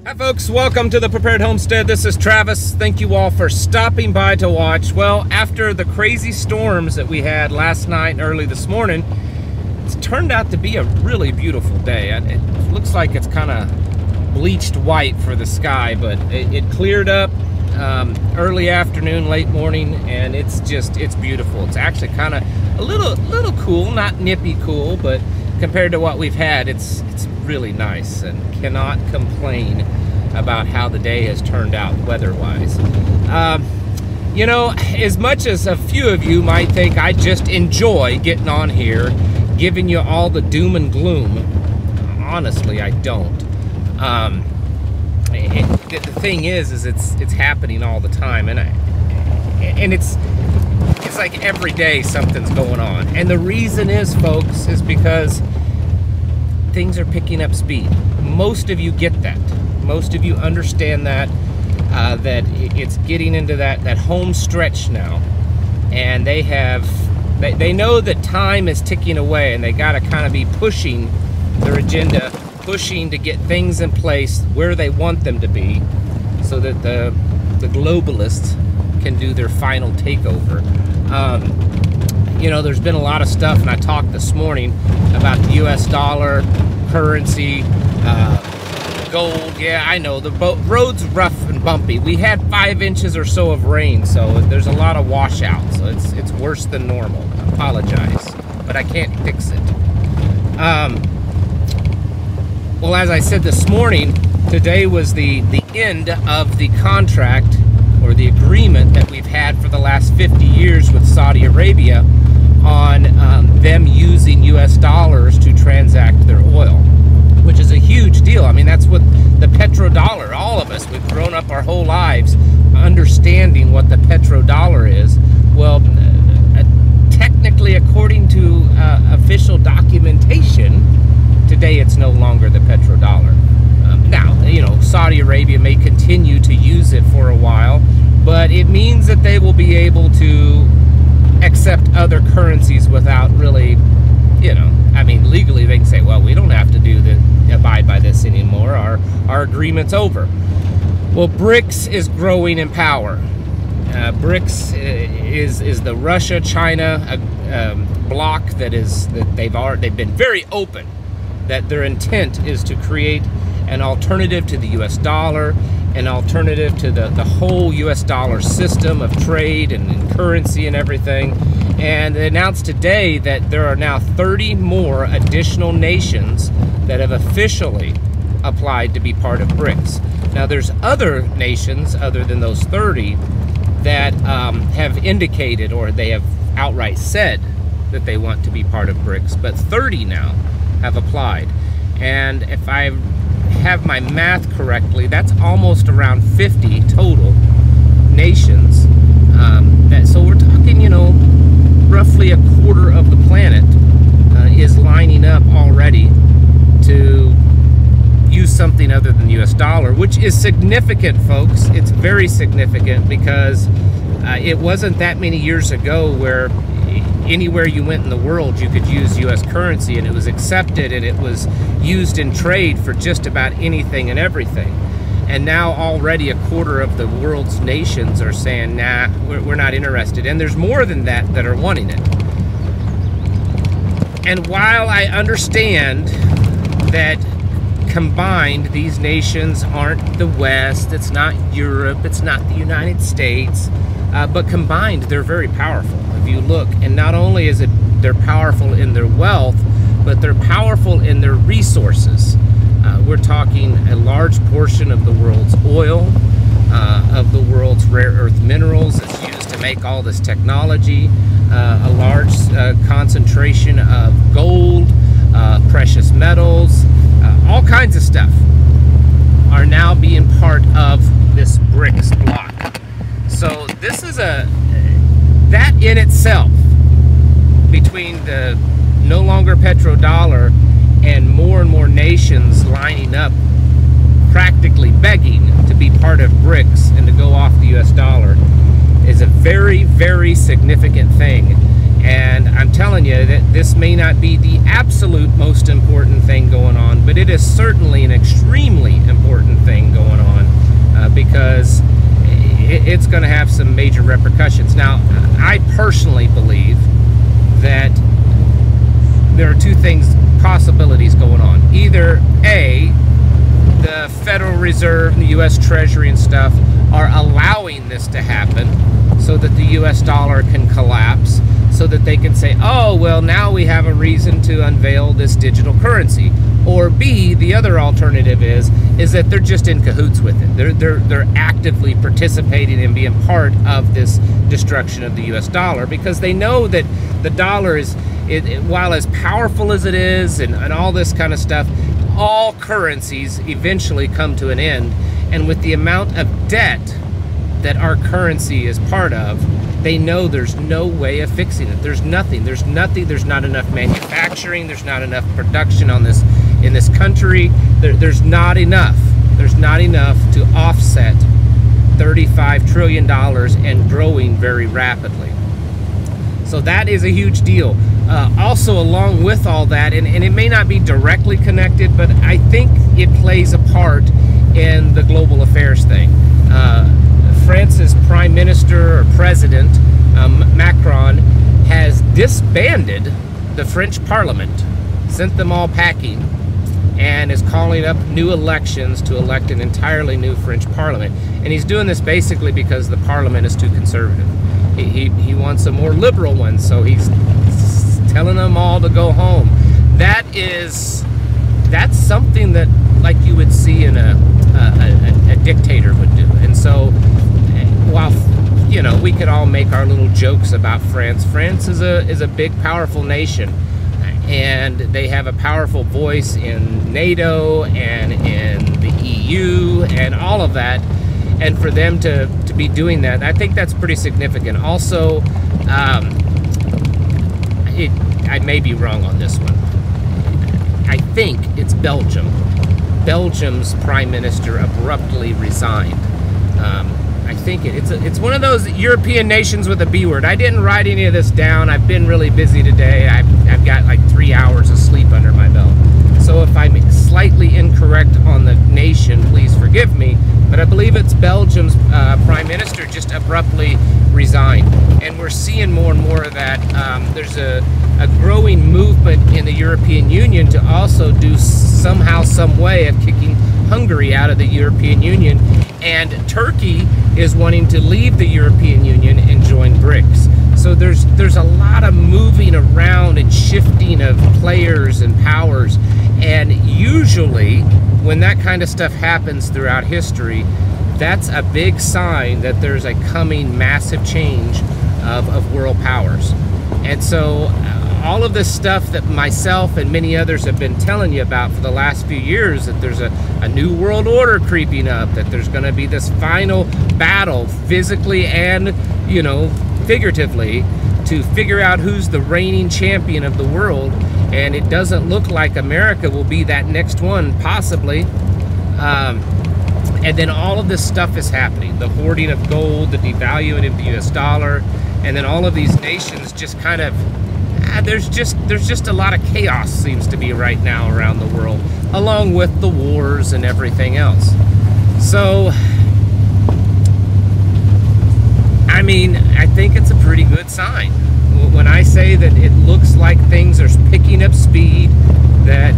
Hi folks, welcome to the Prepared Homestead. This is Travis. Thank you all for stopping by to watch. Well, after the crazy storms that we had last night and early this morning, it's turned out to be a really beautiful day. It looks like it's kind of bleached white for the sky, but it cleared up early afternoon, late morning, and it's beautiful. It's actually kind of a little cool, not nippy cool, but compared to what we've had, it's really nice, and cannot complain about how the day has turned out weather-wise. You know, as much as a few of you might think I just enjoy getting on here, giving you all the doom and gloom, honestly, I don't. The thing is it's happening all the time, and it's like every day something's going on. And the reason is, folks, is because things are picking up speed. Most of you get that. Most of you understand that, that it's getting into that home stretch now. And they know that time is ticking away, and they got to kind of be pushing their agenda, pushing to get things in place where they want them to be, so that the globalists can do their final takeover. You know, there's been a lot of stuff, and I talked this morning about the US dollar, currency, gold. Yeah, I know, the road's rough and bumpy. We had 5 inches or so of rain, so there's a lot of washouts. So it's worse than normal. I apologize, but I can't fix it. Well, as I said this morning, today was the end of the contract, or the agreement that we've had for the last 50 years with Saudi Arabia on them using US dollars to transact their oil, which is a huge deal. I mean, that's what the petrodollar, all of us, we've grown up our whole lives understanding what the petrodollar is. Well, technically, according to official documentation, today it's no longer the petrodollar. Now, you know, Saudi Arabia may continue to use it for a while, but it means that they will be able to accept other currencies without really, you know, I mean, legally they can say, well, we don't have to abide by this anymore. Our agreement's over. Well, BRICS is growing in power. BRICS is the Russia-China bloc that they've been very open that their intent is to create an alternative to the US dollar, an alternative to the whole US dollar system of trade and currency and everything. And they announced today that there are now 30 more additional nations that have officially applied to be part of BRICS. Now, there's other nations other than those 30 that have indicated, or they have outright said, that they want to be part of BRICS, but 30 now have applied. And if I have my math correctly, that's almost around 50 total nations. So we're talking, you know, roughly a quarter of the planet is lining up already to use something other than the US dollar, which is significant, folks. It's very significant, because it wasn't that many years ago where anywhere you went in the world you could use US currency, and it was accepted, and it was used in trade for just about anything and everything. And now already a quarter of the world's nations are saying, nah, we're not interested. And there's more than that that are wanting it. And while I understand that combined these nations aren't the West, it's not Europe, it's not the United States, but combined they're very powerful. If you look, and not only is it they're powerful in their wealth, but they're powerful in their resources. We're talking a large portion of the world's oil, of the world's rare earth minerals that's used to make all this technology, a large concentration of gold, precious metals, all kinds of stuff are now being part of this BRICS bloc. So this is that in itself, between the no longer petrodollar and more nations lining up, practically begging to be part of BRICS and to go off the US dollar, is a very, very significant thing. And I'm telling you that this may not be the absolute most important thing going on, but it is certainly an extremely important thing going on, because it's going to have some major repercussions. Now, I personally believe that there are two possibilities going on. Either A, the Federal Reserve and the U.S. Treasury and stuff are allowing this to happen so that the U.S. dollar can collapse, so that they can say, oh, well, now we have a reason to unveil this digital currency. Or B, the other alternative is that they're just in cahoots with it. They're actively participating and being part of this destruction of the U.S. dollar, because they know that the dollar is, while as powerful as it is and all this kind of stuff, all currencies eventually come to an end. And with the amount of debt that our currency is part of, they know there's no way of fixing it. There's nothing. There's not enough manufacturing. There's not enough production in this country. There's not enough. There's not enough to offset $35 trillion and growing very rapidly. So that is a huge deal. Also, along with all that, and it may not be directly connected, but I think it plays a part in the global affairs thing. France's Prime Minister or President, Macron, has disbanded the French Parliament, sent them all packing, and is calling up new elections to elect an entirely new French Parliament. And he's doing this basically because the Parliament is too conservative. He wants a more liberal one, so he's telling them all to go home. That's something that, like, you would see in a dictator would do. And so, while, you know, we could all make our little jokes about France, France is a big, powerful nation, and they have a powerful voice in NATO and in the EU and all of that. And for them to be doing that, I think that's pretty significant. Also, I may be wrong on this one. I think it's Belgium. Belgium's prime minister abruptly resigned. I think it's one of those European nations with a B word. I didn't write any of this down. I've been really busy today. I've got like 3 hours of sleep under my belt. So if I'm slightly incorrect on the nation, please forgive me. But I believe it's Belgium's prime minister just abruptly resigned. And we're seeing more and more of that. There's a growing movement in the European Union to also do somehow, some way of kicking Hungary out of the European Union. And Turkey is wanting to leave the European Union and join BRICS. So there's a lot of moving around and shifting of players and powers. And usually, when that kind of stuff happens throughout history, that's a big sign that there's a coming massive change of world powers. And so all of this stuff that myself and many others have been telling you about for the last few years, that there's a new world order creeping up, that there's going to be this final battle, physically and, you know, figuratively, to figure out who's the reigning champion of the world. And it doesn't look like America will be that next one, possibly. And then all of this stuff is happening. The hoarding of gold, the devaluing of the US dollar, and then all of these nations just kind of, there's just a lot of chaos seems to be right now around the world, along with the wars and everything else. So, I mean, I think it's a pretty good sign. When I say that it looks like things are picking up speed, that,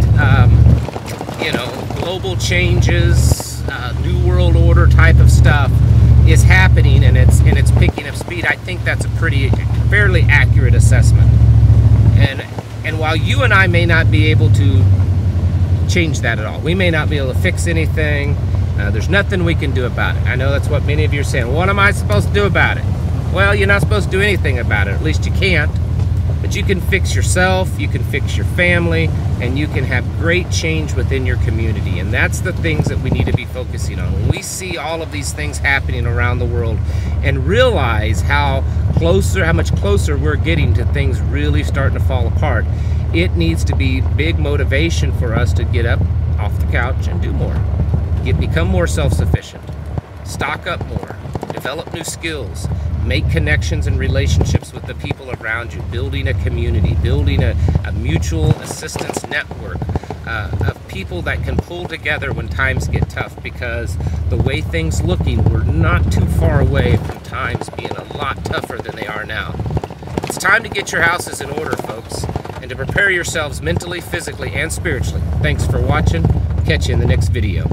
you know, global changes, new world order type of stuff is happening, and it's picking up speed, I think that's a fairly accurate assessment. And while you and I may not be able to change that at all, we may not be able to fix anything, there's nothing we can do about it. I know that's what many of you are saying. What am I supposed to do about it? Well, you're not supposed to do anything about it. At least you can't. But you can fix yourself, you can fix your family, and you can have great change within your community. And that's the things that we need to be focusing on. When we see all of these things happening around the world and realize how much closer we're getting to things really starting to fall apart, it needs to be big motivation for us to get up off the couch and do more. Become more self-sufficient. Stock up more. Develop new skills. make connections and relationships with the people around you, building a community, building a mutual assistance network of people that can pull together when times get tough, because the way things looking, we're not too far away from times being a lot tougher than they are now. It's time to get your houses in order, folks, and to prepare yourselves mentally, physically, and spiritually. Thanks for watching. Catch you in the next video.